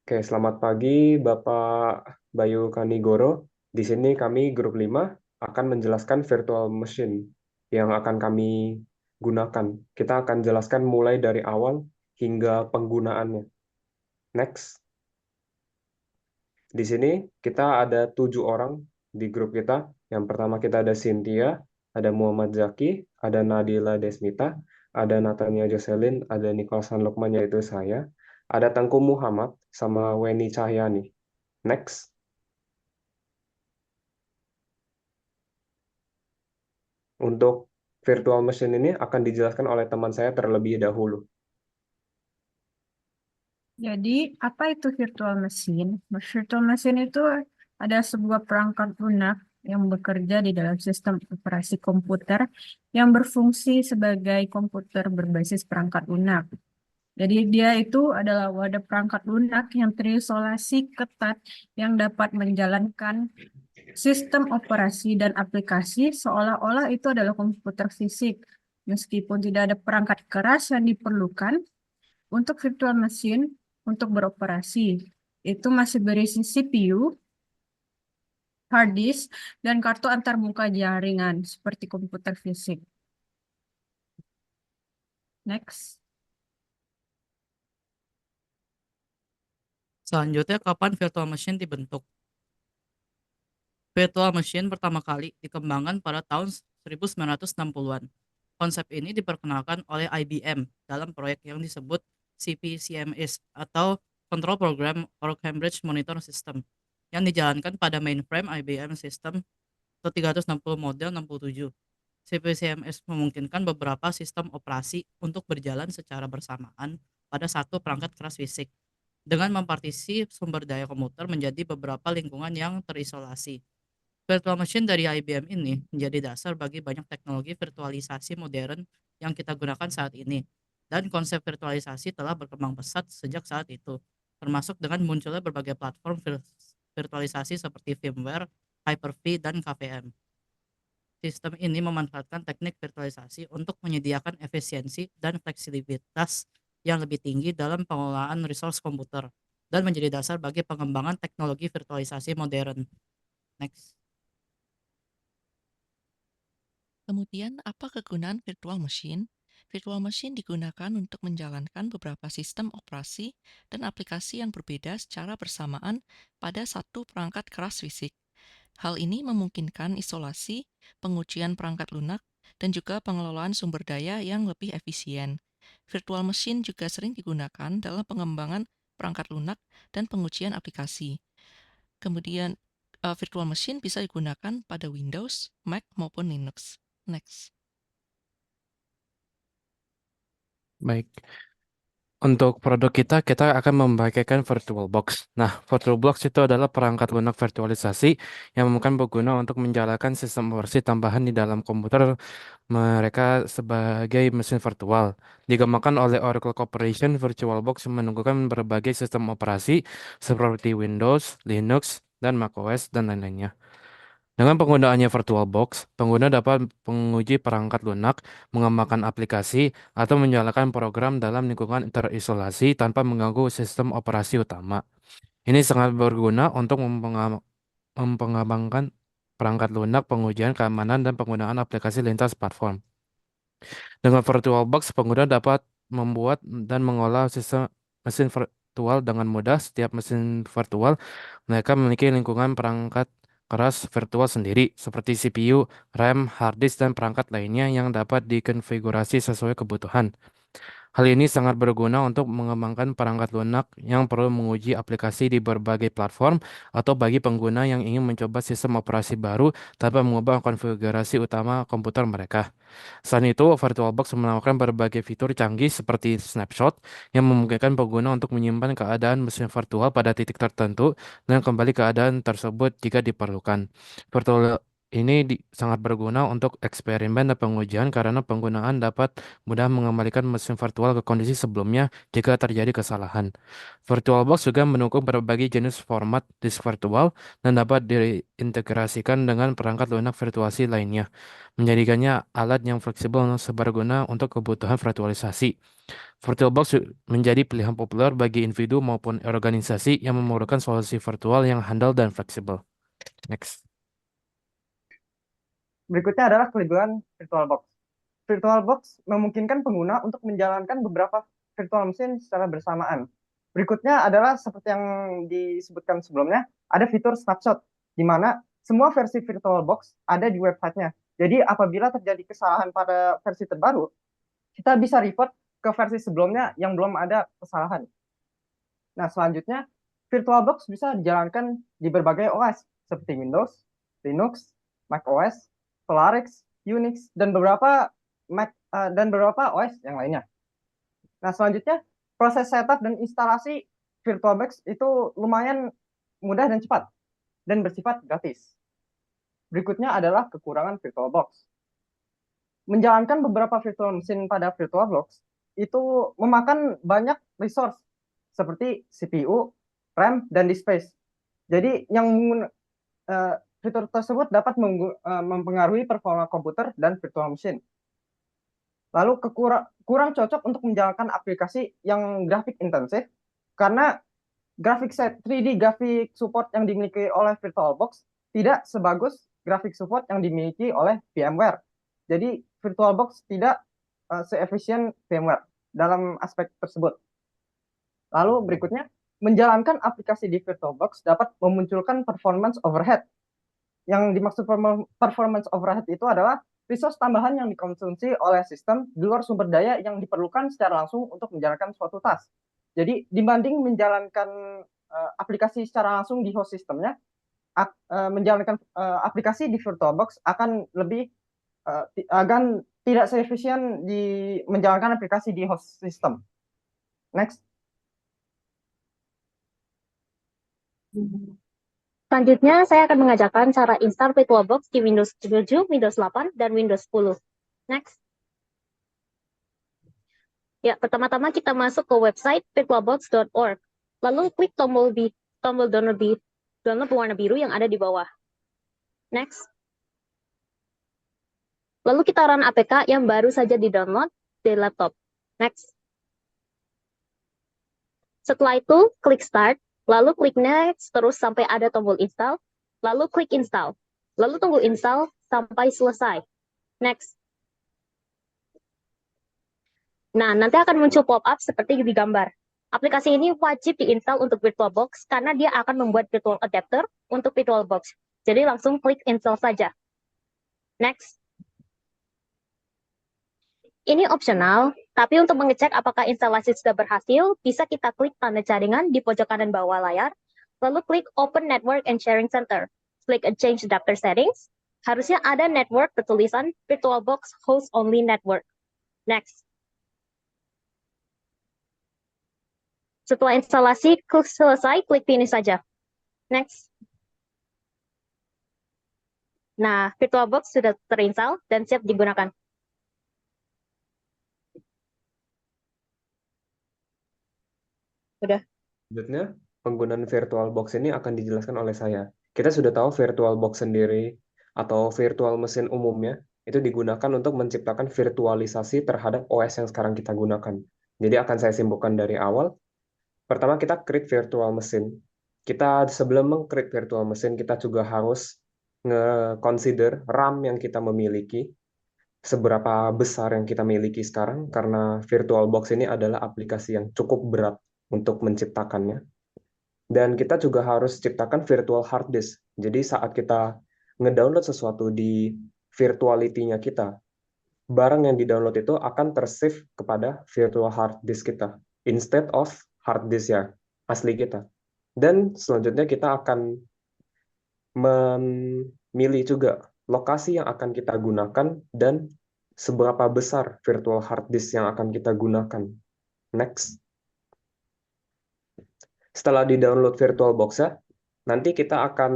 Oke, selamat pagi Bapak Bayu Kanigoro. Di sini kami grup 5 akan menjelaskan virtual machine yang akan kami gunakan. Kita akan jelaskan mulai dari awal hingga penggunaannya. Next. Di sini kita ada 7 orang di grup kita. Yang pertama kita ada Cynthia, ada Muhammad Zaki, ada Nadila Desmita, ada Natania Jocelyn, ada Nicholson Lukman yaitu saya, ada Tengku Muhammad sama Weni Cahyani. Next. Untuk virtual machine ini akan dijelaskan oleh teman saya terlebih dahulu. Jadi, apa itu virtual machine? Virtual machine itu ada sebuah perangkat lunak yang bekerja di dalam sistem operasi komputer yang berfungsi sebagai komputer berbasis perangkat lunak. Jadi dia itu adalah wadah perangkat lunak yang terisolasi ketat yang dapat menjalankan sistem operasi dan aplikasi seolah-olah itu adalah komputer fisik. Meskipun tidak ada perangkat keras yang diperlukan, untuk virtual machine, untuk beroperasi, itu masih berisi CPU, hard disk, dan kartu antarmuka jaringan seperti komputer fisik. Next. Selanjutnya, kapan virtual machine dibentuk? Virtual machine pertama kali dikembangkan pada tahun 1960-an. Konsep ini diperkenalkan oleh IBM dalam proyek yang disebut CPCMS atau Control Program or Cambridge Monitor System yang dijalankan pada mainframe IBM System 360 model 67. CPCMS memungkinkan beberapa sistem operasi untuk berjalan secara bersamaan pada satu perangkat keras fisik dengan mempartisi sumber daya komputer menjadi beberapa lingkungan yang terisolasi. Virtual machine dari IBM ini menjadi dasar bagi banyak teknologi virtualisasi modern yang kita gunakan saat ini. Dan konsep virtualisasi telah berkembang pesat sejak saat itu, termasuk dengan munculnya berbagai platform virtualisasi seperti VMware, Hyper-V, dan KVM. Sistem ini memanfaatkan teknik virtualisasi untuk menyediakan efisiensi dan fleksibilitas yang lebih tinggi dalam pengelolaan resource komputer dan menjadi dasar bagi pengembangan teknologi virtualisasi modern. Next. Kemudian, apa kegunaan virtual machine? Virtual machine digunakan untuk menjalankan beberapa sistem operasi dan aplikasi yang berbeda secara bersamaan pada satu perangkat keras fisik. Hal ini memungkinkan isolasi, pengujian perangkat lunak, dan juga pengelolaan sumber daya yang lebih efisien. Virtual machine juga sering digunakan dalam pengembangan perangkat lunak dan pengujian aplikasi. Kemudian, virtual machine bisa digunakan pada Windows, Mac, maupun Linux. Next. Baik. Untuk produk kita akan memakaikan VirtualBox. Nah, VirtualBox itu adalah perangkat lunak virtualisasi yang memungkinkan pengguna untuk menjalankan sistem operasi tambahan di dalam komputer mereka sebagai mesin virtual. Dikembangkan oleh Oracle Corporation, VirtualBox menunjukkan berbagai sistem operasi seperti Windows, Linux, dan macOS, dan lain-lainnya. Dengan penggunaannya VirtualBox, pengguna dapat menguji perangkat lunak, mengembangkan aplikasi, atau menjalankan program dalam lingkungan terisolasi tanpa mengganggu sistem operasi utama. Ini sangat berguna untuk mengembangkan perangkat lunak, pengujian keamanan, dan penggunaan aplikasi lintas platform. Dengan VirtualBox, pengguna dapat membuat dan mengolah sistem mesin virtual dengan mudah. Setiap mesin virtual mereka memiliki lingkungan perangkat keras virtual sendiri, seperti CPU, RAM, hard disk, dan perangkat lainnya yang dapat dikonfigurasi sesuai kebutuhan. Hal ini sangat berguna untuk mengembangkan perangkat lunak yang perlu menguji aplikasi di berbagai platform atau bagi pengguna yang ingin mencoba sistem operasi baru tanpa mengubah konfigurasi utama komputer mereka. Selain itu, VirtualBox menawarkan berbagai fitur canggih seperti snapshot yang memungkinkan pengguna untuk menyimpan keadaan mesin virtual pada titik tertentu dan kembali keadaan tersebut jika diperlukan. Virtual ini sangat berguna untuk eksperimen dan pengujian karena penggunaan dapat mudah mengembalikan mesin virtual ke kondisi sebelumnya jika terjadi kesalahan. VirtualBox juga mendukung berbagai jenis format disk virtual dan dapat diintegrasikan dengan perangkat lunak virtualisasi lainnya, menjadikannya alat yang fleksibel dan seberguna untuk kebutuhan virtualisasi. VirtualBox menjadi pilihan populer bagi individu maupun organisasi yang memerlukan solusi virtual yang handal dan fleksibel. Next. Berikutnya adalah kelebihan VirtualBox. VirtualBox memungkinkan pengguna untuk menjalankan beberapa virtual machine secara bersamaan. Berikutnya adalah seperti yang disebutkan sebelumnya, ada fitur snapshot, di mana semua versi VirtualBox ada di websitenya. Jadi apabila terjadi kesalahan pada versi terbaru, kita bisa revert ke versi sebelumnya yang belum ada kesalahan. Nah, selanjutnya, VirtualBox bisa dijalankan di berbagai OS, seperti Windows, Linux, macOS, Solaris, Unix, dan beberapa OS yang lainnya. Nah, selanjutnya, proses setup dan instalasi VirtualBox itu lumayan mudah dan cepat, dan bersifat gratis. Berikutnya adalah kekurangan VirtualBox. Menjalankan beberapa virtual machine pada VirtualBox itu memakan banyak resource, seperti CPU, RAM, dan disk space. Jadi, fitur tersebut dapat mempengaruhi performa komputer dan virtual machine. Lalu kurang cocok untuk menjalankan aplikasi yang grafik intensif karena 3D grafik support yang dimiliki oleh VirtualBox tidak sebagus grafik support yang dimiliki oleh VMware. Jadi VirtualBox tidak seefisien VMware dalam aspek tersebut. Lalu berikutnya, menjalankan aplikasi di VirtualBox dapat memunculkan performance overhead. Yang dimaksud performance overhead itu adalah resource tambahan yang dikonsumsi oleh sistem di luar sumber daya yang diperlukan secara langsung untuk menjalankan suatu task. Jadi dibanding menjalankan aplikasi secara langsung di host sistemnya, menjalankan aplikasi di VirtualBox akan tidak seefisien di menjalankan aplikasi di host system. Next. Selanjutnya, saya akan mengajarkan cara install VirtualBox di Windows 7, Windows 8, dan Windows 10. Next. Ya, pertama-tama kita masuk ke website virtualbox.org. Lalu klik tombol download warna biru yang ada di bawah. Next. Lalu kita run APK yang baru saja di-download di laptop. Next. Setelah itu, klik Start. Lalu klik Next, terus sampai ada tombol Install. Lalu klik Install. Lalu tunggu install sampai selesai. Next. Nah, nanti akan muncul pop-up seperti di gambar. Aplikasi ini wajib diinstal untuk VirtualBox karena dia akan membuat virtual adapter untuk VirtualBox. Jadi langsung klik install saja. Next. Ini opsional, tapi untuk mengecek apakah instalasi sudah berhasil, bisa kita klik tanda jaringan di pojok kanan bawah layar, lalu klik Open Network and Sharing Center. Klik Change Adapter Settings. Harusnya ada network bertulisan VirtualBox Host Only Network. Next. Setelah instalasi selesai, klik Finish saja. Next. Nah, VirtualBox sudah terinstall dan siap digunakan. Udah. Selanjutnya, penggunaan VirtualBox ini akan dijelaskan oleh saya. Kita sudah tahu VirtualBox sendiri atau virtual mesin umumnya itu digunakan untuk menciptakan virtualisasi terhadap OS yang sekarang kita gunakan. Jadi akan saya simpulkan dari awal. Pertama, kita create virtual mesin. Kita sebelum meng-create virtual mesin, kita juga harus nge-consider RAM yang kita memiliki, seberapa besar yang kita miliki sekarang, karena VirtualBox ini adalah aplikasi yang cukup berat untuk menciptakannya. Dan kita juga harus ciptakan virtual hard disk. Jadi saat kita ngedownload sesuatu di virtuality-nya kita, barang yang di-download itu akan tersave kepada virtual hard disk kita, instead of hard disk ya, asli kita. Dan selanjutnya kita akan memilih juga lokasi yang akan kita gunakan dan seberapa besar virtual hard disk yang akan kita gunakan. Next. Setelah di-download VirtualBox-nya, nanti kita akan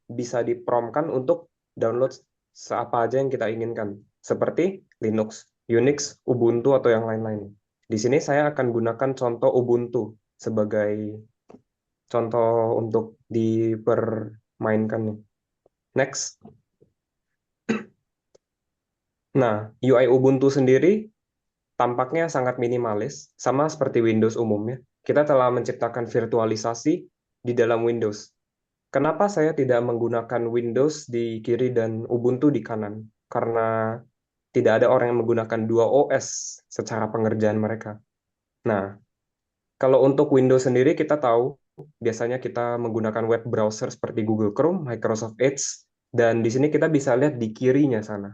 bisa diprompt-kan untuk download apa aja yang kita inginkan, seperti Linux, Unix, Ubuntu, atau yang lain-lain. Di sini saya akan gunakan contoh Ubuntu sebagai contoh untuk dipermainkan. Next. Nah, UI Ubuntu sendiri tampaknya sangat minimalis, sama seperti Windows umumnya. Kita telah menciptakan virtualisasi di dalam Windows. Kenapa saya tidak menggunakan Windows di kiri dan Ubuntu di kanan? Karena tidak ada orang yang menggunakan dua OS secara pengerjaan mereka. Nah, kalau untuk Windows sendiri kita tahu biasanya kita menggunakan web browser seperti Google Chrome, Microsoft Edge, dan di sini kita bisa lihat di kirinya sana,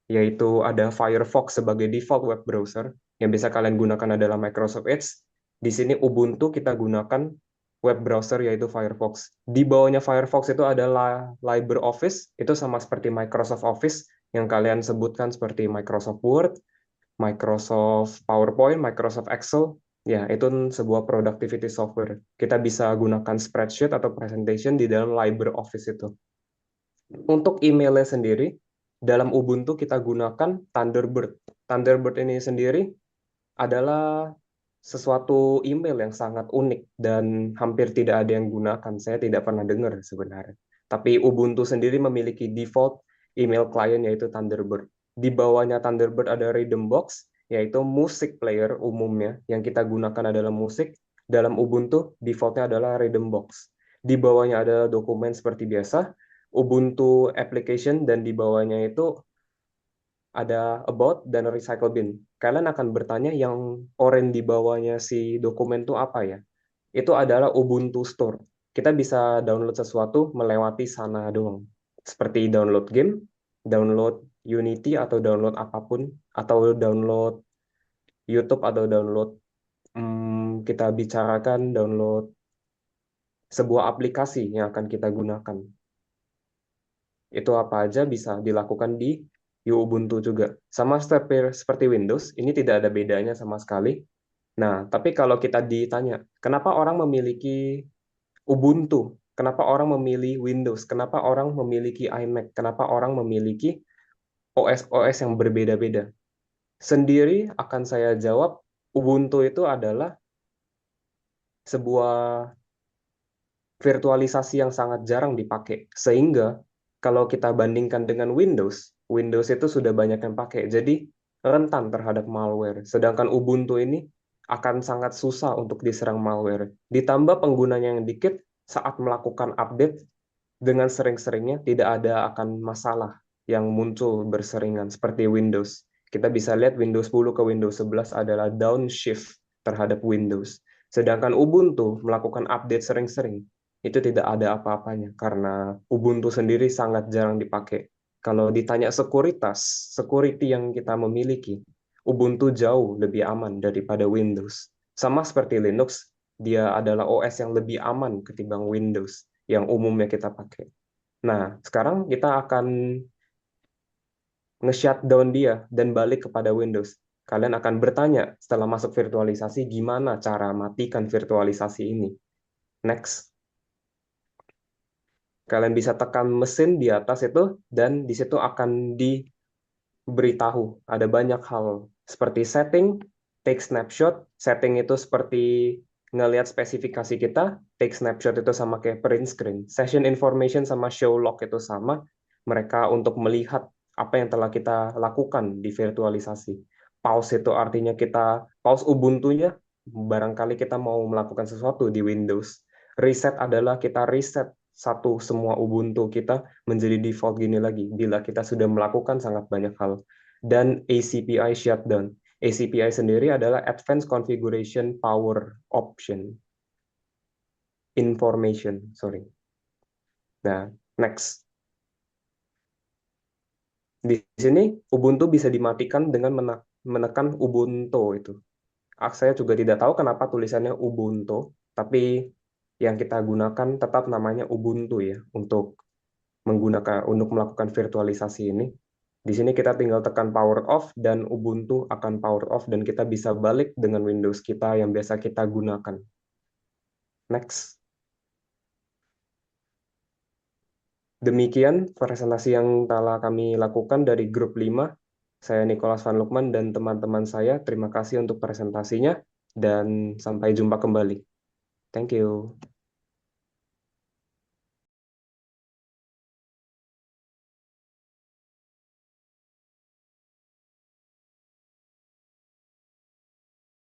yaitu ada Firefox sebagai default web browser yang bisa kalian gunakan adalah Microsoft Edge. Di sini Ubuntu kita gunakan web browser yaitu Firefox. Di bawahnya Firefox itu adalah LibreOffice, itu sama seperti Microsoft Office yang kalian sebutkan seperti Microsoft Word, Microsoft PowerPoint, Microsoft Excel. Ya, itu sebuah productivity software. Kita bisa gunakan spreadsheet atau presentation di dalam LibreOffice itu. Untuk emailnya sendiri, dalam Ubuntu kita gunakan Thunderbird. Thunderbird ini sendiri adalah sesuatu email yang sangat unik dan hampir tidak ada yang gunakan. Saya tidak pernah dengar sebenarnya. Tapi Ubuntu sendiri memiliki default email client yaitu Thunderbird. Di bawahnya Thunderbird ada Rhythmbox, yaitu musik player umumnya. Yang kita gunakan adalah musik. Dalam Ubuntu, defaultnya adalah Rhythmbox. Di bawahnya ada dokumen seperti biasa, Ubuntu application, dan di bawahnya itu ada about dan recycle bin. Kalian akan bertanya yang oranye di bawahnya si dokumen itu apa ya? Itu adalah Ubuntu Store. Kita bisa download sesuatu melewati sana doang. Seperti download game, download Unity atau download apapun, atau download YouTube atau download kita bicarakan download sebuah aplikasi yang akan kita gunakan. Itu apa aja bisa dilakukan di Ubuntu juga. Sama seperti Windows, ini tidak ada bedanya sama sekali. Nah, tapi kalau kita ditanya, kenapa orang memiliki Ubuntu? Kenapa orang memilih Windows? Kenapa orang memiliki iMac? Kenapa orang memiliki OS-OS yang berbeda-beda? Sendiri akan saya jawab, Ubuntu itu adalah sebuah virtualisasi yang sangat jarang dipakai. Sehingga kalau kita bandingkan dengan Windows, Windows itu sudah banyak yang pakai. Jadi rentan terhadap malware. Sedangkan Ubuntu ini akan sangat susah untuk diserang malware. Ditambah penggunanya yang dikit, saat melakukan update dengan sering-seringnya tidak ada akan masalah yang muncul berseringan seperti Windows. Kita bisa lihat Windows 10 ke Windows 11 adalah downshift terhadap Windows. Sedangkan Ubuntu melakukan update sering-sering, itu tidak ada apa-apanya karena Ubuntu sendiri sangat jarang dipakai. Kalau ditanya sekuritas, security yang kita memiliki, Ubuntu jauh lebih aman daripada Windows. Sama seperti Linux, dia adalah OS yang lebih aman ketimbang Windows yang umumnya kita pakai. Nah, sekarang kita akan nge-shutdown dia dan balik kepada Windows. Kalian akan bertanya setelah masuk virtualisasi, gimana cara matikan virtualisasi ini? Next. Kalian bisa tekan mesin di atas itu, dan di situ akan diberitahu. Ada banyak hal, seperti setting, take snapshot. Setting itu seperti ngelihat spesifikasi kita, take snapshot itu sama kayak print screen. Session information sama show log itu sama. Mereka untuk melihat apa yang telah kita lakukan di virtualisasi. Pause itu artinya kita pause Ubuntu-nya, barangkali kita mau melakukan sesuatu di Windows. Reset adalah kita reset satu semua Ubuntu kita menjadi default gini lagi bila kita sudah melakukan sangat banyak hal. Dan ACPI shutdown. ACPI sendiri adalah Advanced Configuration Power Option Information, sorry. Nah, next. Di sini Ubuntu bisa dimatikan dengan menekan Ubuntu itu. Saya juga tidak tahu kenapa tulisannya Ubuntu, tapi yang kita gunakan tetap namanya Ubuntu ya untuk melakukan virtualisasi ini. Di sini kita tinggal tekan power off dan Ubuntu akan power off dan kita bisa balik dengan Windows kita yang biasa kita gunakan. Next. Demikian presentasi yang telah kami lakukan dari grup 5. Saya Nicholas Van Lukman dan teman-teman saya. Terima kasih untuk presentasinya dan sampai jumpa kembali. Thank you.